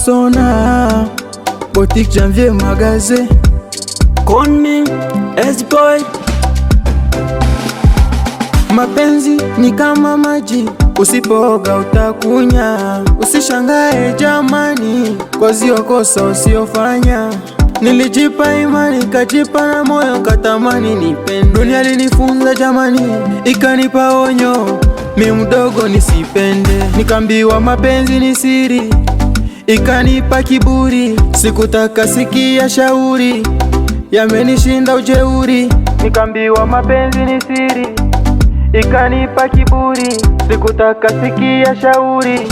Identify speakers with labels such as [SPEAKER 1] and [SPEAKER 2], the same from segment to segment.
[SPEAKER 1] Sona Boutique Janvier Magasin
[SPEAKER 2] Koni S-Boy.
[SPEAKER 1] Mapenzi ni kama maji, usipooga utakunya. Usishangae jamani, kwa zio kosa usiofanya. Nilijipa imani, kajipa na moyo, katamani nipende. Dunia ilinifunza jamani, ikanipa onyo, mi mdogo nisipende. Nikambiwa mapenzi ni siri, ikanipa kiburi. Sikutaka sikia shauri, yamenishinda ujeuri. Nikambiwa mapenzi ni siri, ikanipa kiburi. Sikutaka sikia shauri,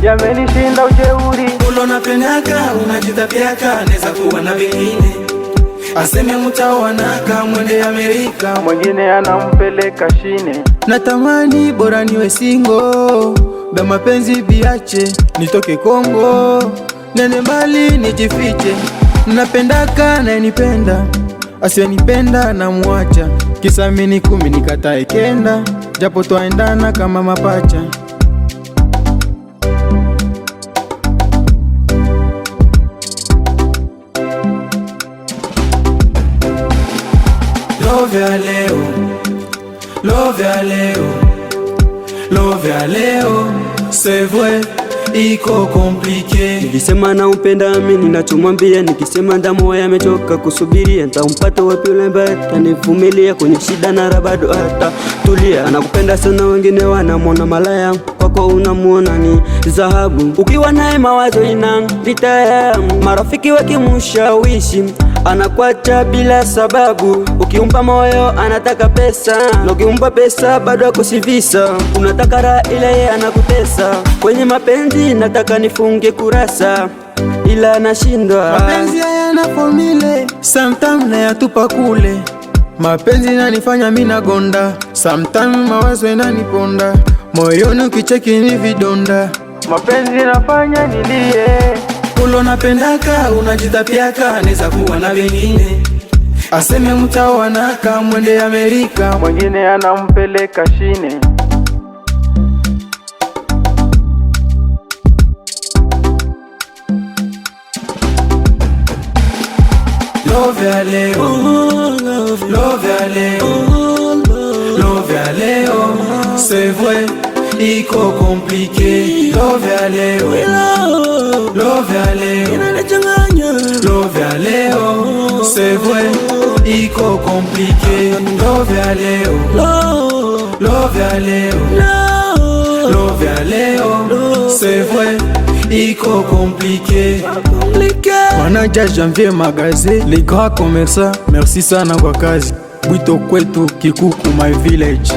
[SPEAKER 1] yamenishinda ujeuri.
[SPEAKER 3] Ulo napendaka, unajitapiaka, neza kuwa na vingine. Aseme mutawanaka, mwende Amerika,
[SPEAKER 1] mwengine anampeleka shine. Natamani bora niwe single, ba mapenzi biache, nitoke Kongo, nende mbali nijifiche. Napendaka na nipenda, asiyenipenda na muacha. Kisa mini 10 nikatae kenda, japo twaendana kama mapacha.
[SPEAKER 3] Love ya leo, love ya leo, love ya leo, c'est vrai, iko komplike.
[SPEAKER 2] Nilisema na upenda mimi ninachomwambia, nikisema damu yamechoka kusubiria. Nitampata wapi yule ambaye atanivumilia kwenye shida na raha bado hata tulia. Anakupenda sana, wengine wanamwona malaya, kwako unamuona ni dhahabu. Ukiwa naye mawazo ina vita, marafiki wakimshawishi anakuacha bila sababu. Ukiumpa moyo anataka pesa, na ukiumpa pesa bado akusivisa. Unataka raha ile yeye anakutesa. Kwenye mapenzi nataka nifunge kurasa, ila nashindwa.
[SPEAKER 1] Mapenzi hayana formule, sometimes nayatupa kule. Mapenzi yananifanya mimi nagonda, sometimes mawazo yananiponda. Moyoni ukicheki ni vidonda, mapenzi yanafanya nilie.
[SPEAKER 3] Ulo napendaka, unajitapiaka, neza kuwa na vingine. Aseme mutawanaka, mwende Amerika,
[SPEAKER 1] mwengine anampeleka shine.
[SPEAKER 3] Love ya leo, love ya leo, love ya leo, c'est vrai, iko komplike. Love ya leo, love ya leo, love ya leo, c'est vrai, iko komplike. Love ya leo, love ya leo, love ya leo, c'est vrai, iko komplike.
[SPEAKER 1] Manager Janvier Magasin, les grands commerçants, merci sana kwa kazi. Bwito kwetu Kikuku my village.